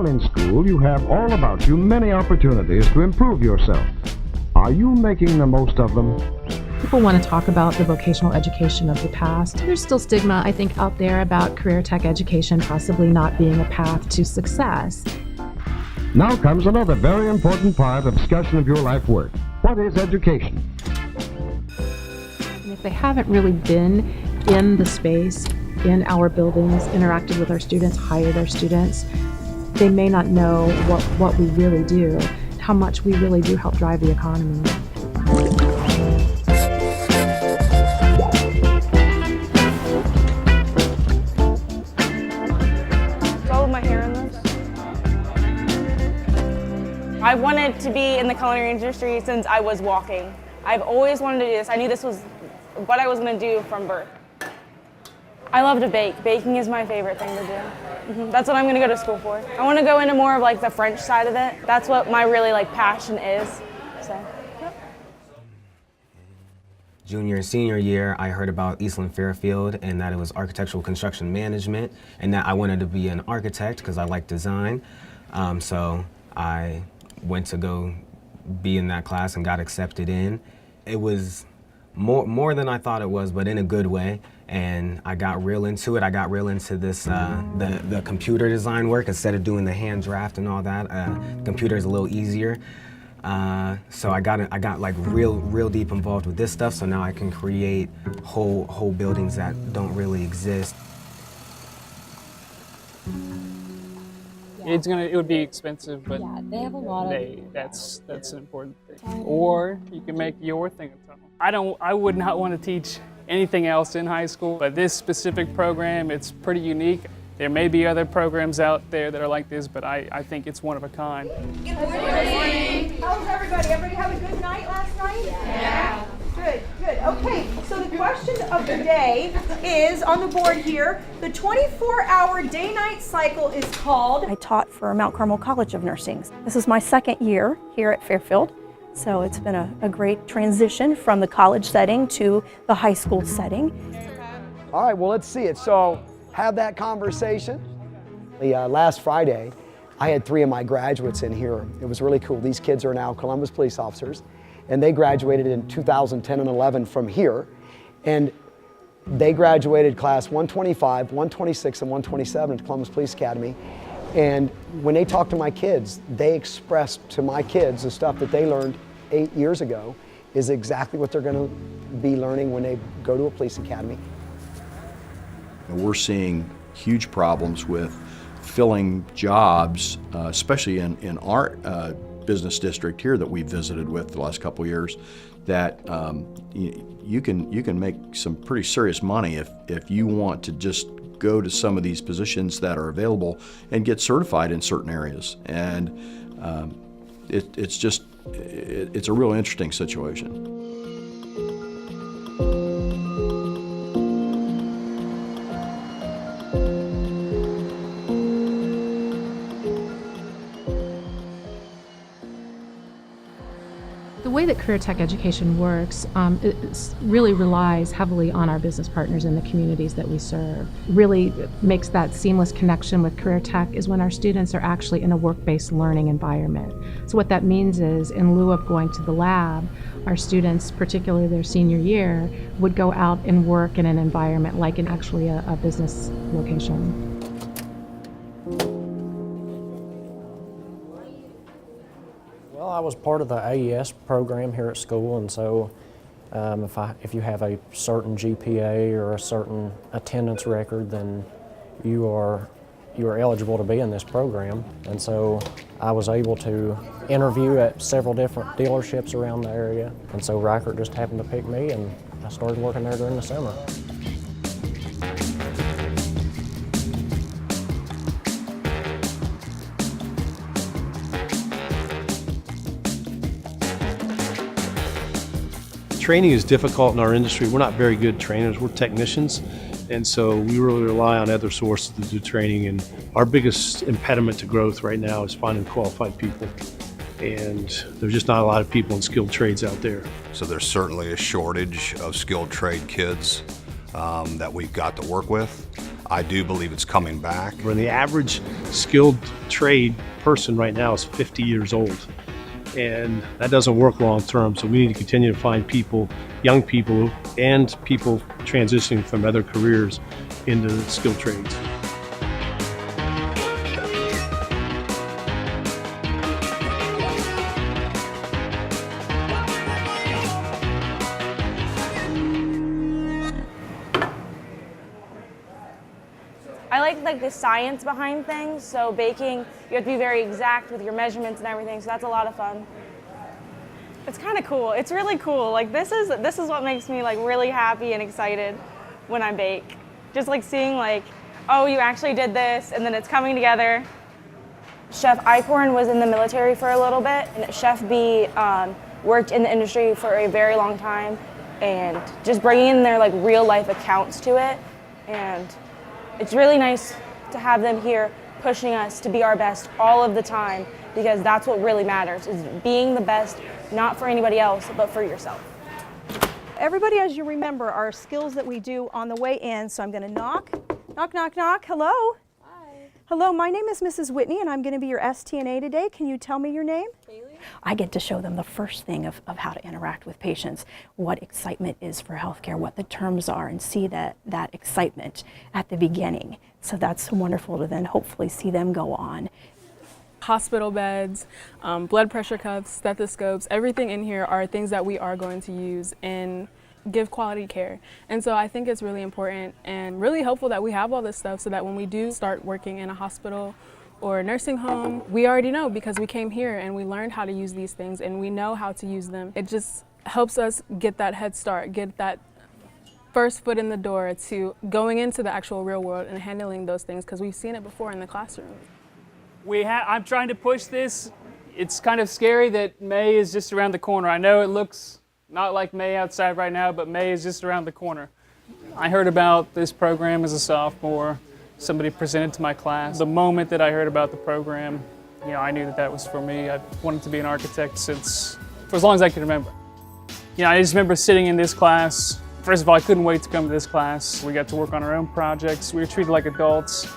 While in school, you have all about you many opportunities to improve yourself. Are you making the most of them? People want to talk about the vocational education of the past. There's still stigma, I think, out there about career tech education possibly not being a path to success. Now comes another very important part of discussion of your life work. What is education? And if they haven't really been in the space, in our buildings, interacted with our students, hired our students, they may not know what we really do, how much we really do help drive the economy. I wanted to be in the culinary industry since I was walking. I've always wanted to do this. I knew this was what I was going to do from birth. I love to bake. Baking is my favorite thing to do. That's what I'm going to go to school for. I want to go into more of like the French side of it. That's what my really passion is. So, yep. Junior and senior year, I heard about Eastland-Fairfield and that it was architectural construction management and that I wanted to be an architect because I like design. So I went to go be in that class and got accepted in. It was more than I thought it was, but in a good way. And I got real into it. I got real into this, the computer design work instead of doing the hand draft and all that. Computer is a little easier. So I got like real deep involved with this stuff. So now I can create whole buildings that don't really exist. It would be expensive, but yeah, they have a lot of. That's an important thing. Or you can make your thing a tunnel. I would not want to teach anything else in high school, but this specific program, it's pretty unique. There may be other programs out there that are like this, but I think it's one of a kind. Good morning. How's everybody? Everybody have a good night last night? Yeah. Good. Okay, so the question of the day is on the board here. The 24-hour day-night cycle is called... I taught for Mount Carmel College of Nursing. This is my second year here at Fairfield, so it's been a great transition from the college setting to the high school setting. All right, well, let's see it. So have that conversation. Last Friday, I had 3 of my graduates in here. It was really cool. These kids are now Columbus police officers. And they graduated in 2010 and 11 from here. And they graduated class 125, 126, and 127 at Columbus Police Academy. And when they talked to my kids, they expressed to my kids the stuff that they learned 8 years ago is exactly what they're going to be learning when they go to a police academy. We're seeing huge problems with filling jobs, especially in our business district here that we visited with the last couple of years, that you can make some pretty serious money if you want to just go to some of these positions that are available and get certified in certain areas. And it's a real interesting situation. The way that career tech education works it really relies heavily on our business partners in the communities that we serve. Really makes that seamless connection with career tech is when our students are actually in a work-based learning environment. So what that means is, in lieu of going to the lab, our students, particularly their senior year, would go out and work in an environment like in actually a business location. Well, I was part of the AES program here at school, and so if you have a certain GPA or a certain attendance record, then you are eligible to be in this program. And so I was able to interview at several different dealerships around the area, and so Reichert just happened to pick me, and I started working there during the summer. Training is difficult in our industry. We're not very good trainers, we're technicians, and so we really rely on other sources to do training, and our biggest impediment to growth right now is finding qualified people, and there's just not a lot of people in skilled trades out there. So there's certainly a shortage of skilled trade kids that we've got to work with. I do believe it's coming back. When the average skilled trade person right now is 50 years old, and that doesn't work long term, so we need to continue to find people, young people, and people transitioning from other careers into skilled trades. I like the science behind things. So baking, you have to be very exact with your measurements and everything. So that's a lot of fun. It's kind of cool. It's really cool. Like this is what makes me like really happy and excited when I bake. Just like seeing like, oh, you actually did this, and then it's coming together. Chef Eichhorn was in the military for a little bit, and Chef B worked in the industry for a very long time, and just bringing in their like real life accounts to it. And it's really nice to have them here pushing us to be our best all of the time, because that's what really matters, is being the best, not for anybody else, but for yourself. Everybody, as you remember, our skills that we do on the way in. So I'm going to knock, knock, knock, knock. Hello. Hi. Hello, my name is Mrs. Whitney, and I'm going to be your STNA today. Can you tell me your name? Kaylee. I get to show them the first thing of how to interact with patients, what excitement is for healthcare, what the terms are, and see that excitement at the beginning. So that's wonderful to then hopefully see them go on. Hospital beds, blood pressure cuffs, stethoscopes, everything in here are things that we are going to use and give quality care. And so I think it's really important and really helpful that we have all this stuff so that when we do start working in a hospital or a nursing home, we already know because we came here and we learned how to use these things and we know how to use them. It just helps us get that head start, get that first foot in the door to going into the actual real world and handling those things, because we've seen it before in the classroom. I'm trying to push this. It's kind of scary that May is just around the corner. I know it looks not like May outside right now, but May is just around the corner. I heard about this program as a sophomore. Somebody presented to my class. The moment that I heard about the program, I knew that was for me. I wanted to be an architect for as long as I can remember. I just remember sitting in this class. First of all, I couldn't wait to come to this class. We got to work on our own projects. We were treated like adults.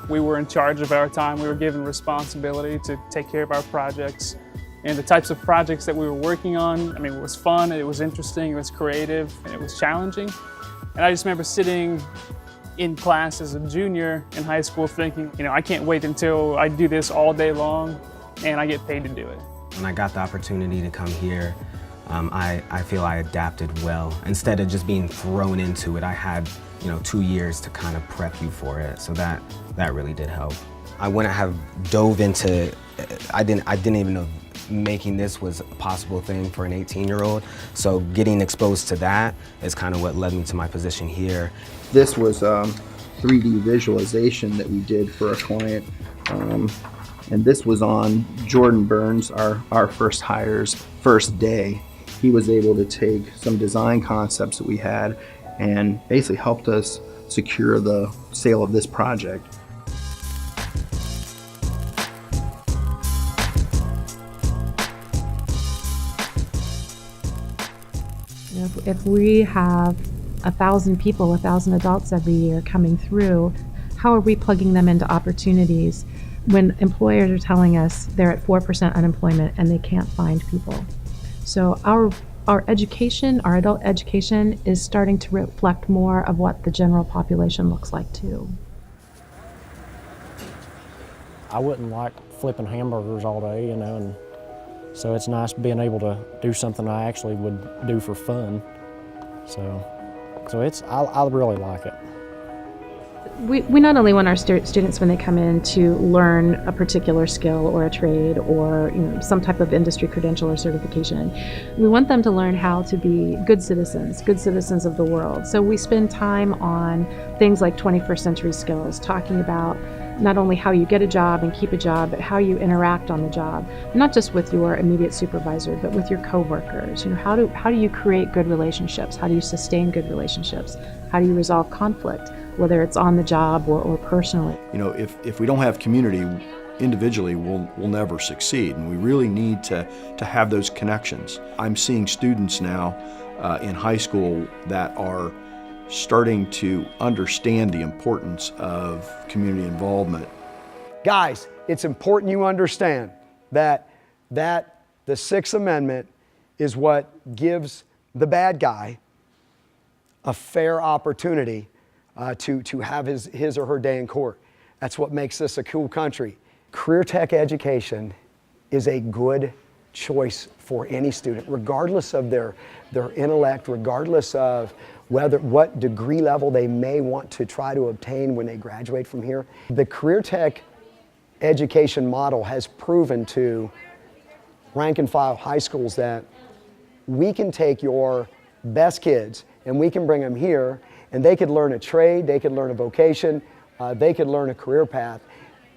We were in charge of our time. We were given responsibility to take care of our projects. And the types of projects that we were working on, it was fun, it was interesting, it was creative, and it was challenging. And I just remember sitting in class as a junior in high school thinking, I can't wait until I do this all day long and I get paid to do it. When I got the opportunity to come here, I feel I adapted well. Instead of just being thrown into it, I had 2 years to kind of prep you for it. So that really did help. I wouldn't have dove into, I didn't even know making this was a possible thing for an 18-year-old. So getting exposed to that is kind of what led me to my position here. This was 3D visualization that we did for a client. And this was on Jordan Burns, our first hire's first day. He was able to take some design concepts that we had and basically helped us secure the sale of this project. If we have 1,000 people, 1,000 adults every year coming through, how are we plugging them into opportunities when employers are telling us they're at 4% unemployment and they can't find people? So our education, our adult education, is starting to reflect more of what the general population looks like too. I wouldn't like flipping hamburgers all day, and so it's nice being able to do something I actually would do for fun. So I really like it. We not only want our students when they come in to learn a particular skill or a trade or some type of industry credential or certification. We want them to learn how to be good citizens of the world. So we spend time on things like 21st century skills, talking about not only how you get a job and keep a job, but how you interact on the job, not just with your immediate supervisor, but with your coworkers. How do you create good relationships? How do you sustain good relationships? How do you resolve conflict, whether it's on the job or personally? If we don't have community, individually we'll never succeed, and we really need to have those connections. I'm seeing students now in high school that are starting to understand the importance of community involvement. Guys, it's important you understand that the Sixth Amendment is what gives the bad guy a fair opportunity to have his or her day in court. That's what makes this a cool country. Career tech education is a good choice for any student, regardless of their intellect, regardless of what degree level they may want to try to obtain when they graduate from here. The career tech education model has proven to rank and file high schools that we can take your best kids and we can bring them here and they could learn a trade, they could learn a vocation, they could learn a career path,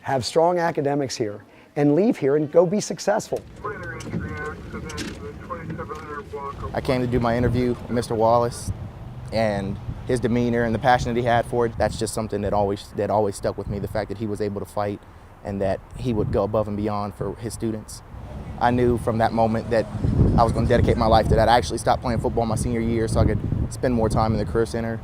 have strong academics here, and leave here and go be successful. I came to do my interview with Mr. Wallace, and his demeanor and the passion that he had for it, that's just something that always stuck with me, the fact that he was able to fight and that he would go above and beyond for his students. I knew from that moment that I was going to dedicate my life to that. I actually stopped playing football my senior year so I could spend more time in the Career Center.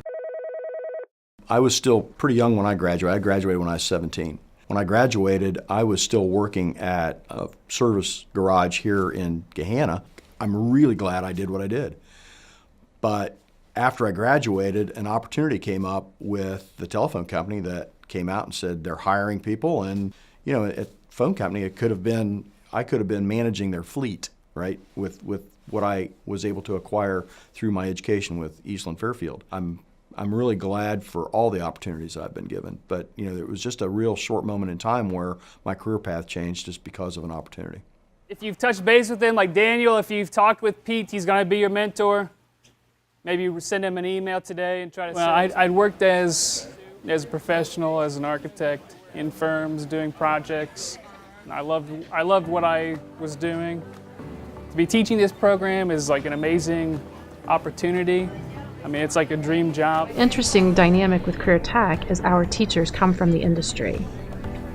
I was still pretty young when I graduated. I graduated when I was 17. When I graduated, I was still working at a service garage here in Gahanna. I'm really glad I did what I did. But after I graduated, an opportunity came up with the telephone company that came out and said they're hiring people. And, you know, at phone company, I could have been managing their fleet, right, with what I was able to acquire through my education with Eastland-Fairfield. I'm really glad for all the opportunities I've been given, but you know, it was just a real short moment in time where my career path changed just because of an opportunity. If you've touched base with him, like Daniel, if you've talked with Pete, he's going to be your mentor. Maybe send him an email today and try to. Well, I'd worked as a professional, as an architect in firms doing projects. And I loved what I was doing. To be teaching this program is like an amazing opportunity. I mean, it's like a dream job. Interesting dynamic with career tech is our teachers come from the industry.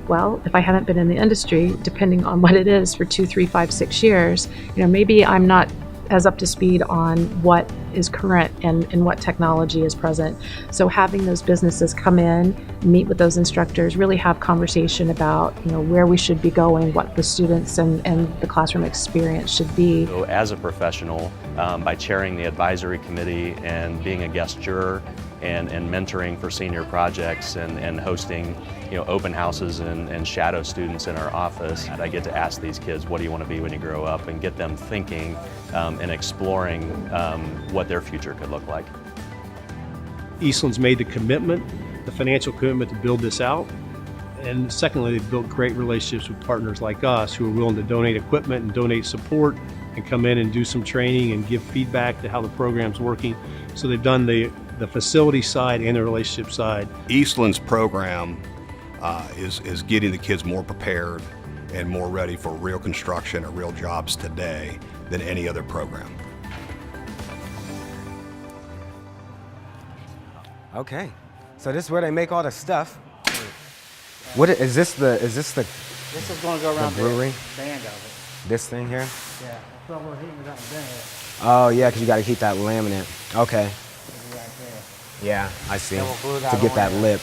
Well, if I haven't been in the industry, depending on what it is, for 2, 3, 5, 6 years, you know, maybe I'm not as up to speed on what is current and what technology is present. So having those businesses come in, meet with those instructors, really have conversation about, you know, where we should be going, what the students and the classroom experience should be. So as a professional, by chairing the advisory committee and being a guest juror and mentoring for senior projects and hosting, you know, open houses and shadow students in our office, I get to ask these kids, what do you want to be when you grow up, and get them thinking and exploring what their future could look like. Eastland's made the commitment, the financial commitment to build this out. And secondly, they've built great relationships with partners like us who are willing to donate equipment and donate support and come in and do some training and give feedback to how the program's working. So they've done the facility side and the relationship side. Eastland's program is getting the kids more prepared and more ready for real construction or real jobs today than any other program. Okay, so this is where they make all the stuff. What is this? This is going to go around the brewery? The band of This thing here? it. Yeah, that's what we're heating it up in band. Oh yeah, because you got to heat that laminate. Okay. Right there. Yeah, I see. Then we'll glue To that get on that there. lip.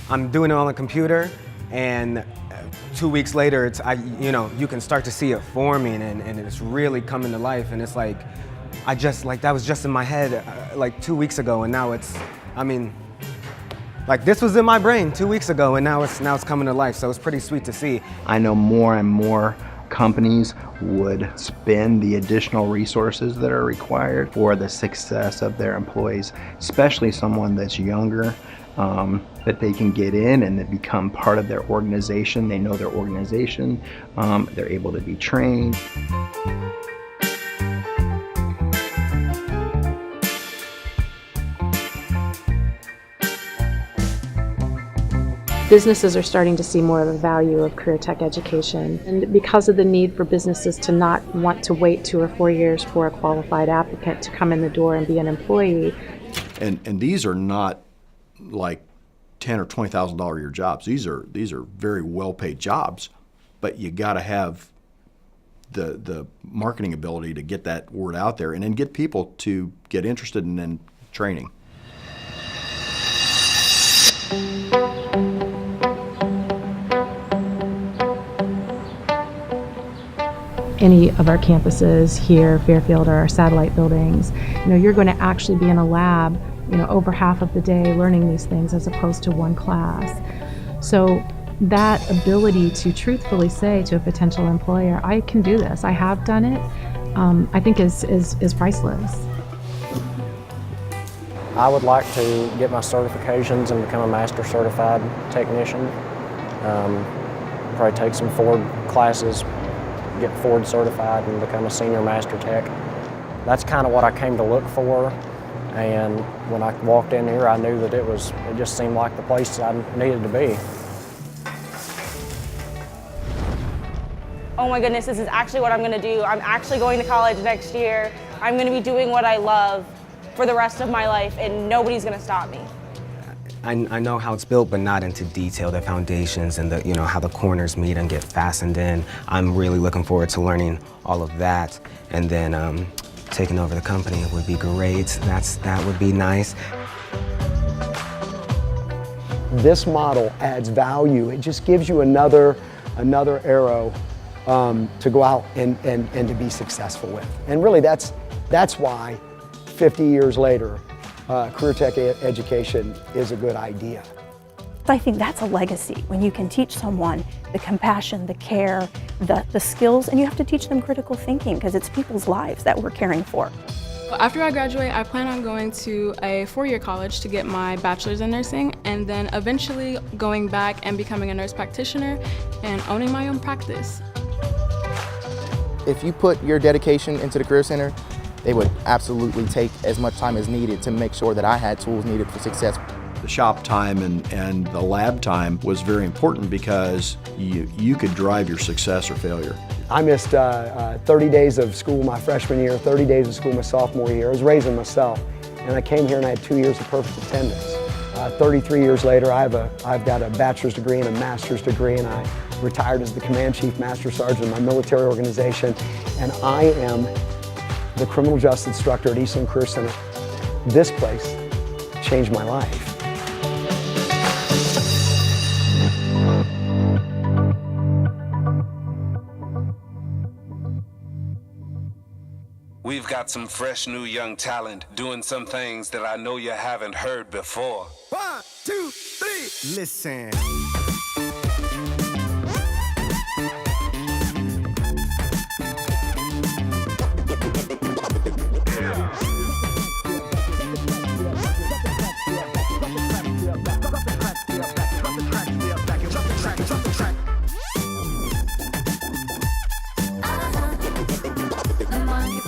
I'm doing it on the computer, and 2 weeks later, you can start to see it forming, and it's really coming to life. And it's like, that was just in my head like 2 weeks ago, and now it's, like this was in my brain 2 weeks ago, and now it's coming to life. So it's pretty sweet to see. I know more and more companies would spend the additional resources that are required for the success of their employees, especially someone that's younger, that they can get in and they become part of their organization. They know their organization, they're able to be trained. Businesses are starting to see more of the value of career tech education. And because of the need for businesses to not want to wait 2 or 4 years for a qualified applicant to come in the door and be an employee. And these are not like $10,000 or $20,000 a year jobs. These are very well paid jobs, but you got to have the marketing ability to get that word out there and then get people to get interested in training. Any of our campuses here, Fairfield, or our satellite buildings, you're going to actually be in a lab, over half of the day learning these things as opposed to one class. So that ability to truthfully say to a potential employer, I can do this, I have done it, I think is priceless. I would like to get my certifications and become a master certified technician. Probably take some Ford classes, get Ford certified and become a senior master tech. That's kind of what I came to look for, and when I walked in here I knew that it just seemed like the place I needed to be. Oh my goodness, this is actually what I'm going to do. I'm actually going to college next year. I'm going to be doing what I love for the rest of my life, and nobody's going to stop me. I know how it's built, but not into detail, the foundations and how the corners meet and get fastened in. I'm really looking forward to learning all of that, and then taking over the company would be great. That would be nice. This model adds value. It just gives you another arrow to go out and to be successful with. And really that's why 50 years later, career tech education is a good idea. I think that's a legacy, when you can teach someone the compassion, the care, the skills, and you have to teach them critical thinking because it's people's lives that we're caring for. After I graduate, I plan on going to a 4-year college to get my bachelor's in nursing, and then eventually going back and becoming a nurse practitioner and owning my own practice. If you put your dedication into the Career Center, they would absolutely take as much time as needed to make sure that I had tools needed for success. The shop time and the lab time was very important because you could drive your success or failure. I missed 30 days of school my freshman year, 30 days of school my sophomore year. I was raising myself, and I came here and I had 2 years of perfect attendance. 33 years later, I've got a bachelor's degree and a master's degree, and I retired as the command chief master sergeant of my military organization, and I am the criminal justice instructor at Eastland Career Center. This place changed my life. We've got some fresh new young talent doing some things that I know you haven't heard before. 1, 2, 3, listen. The monkey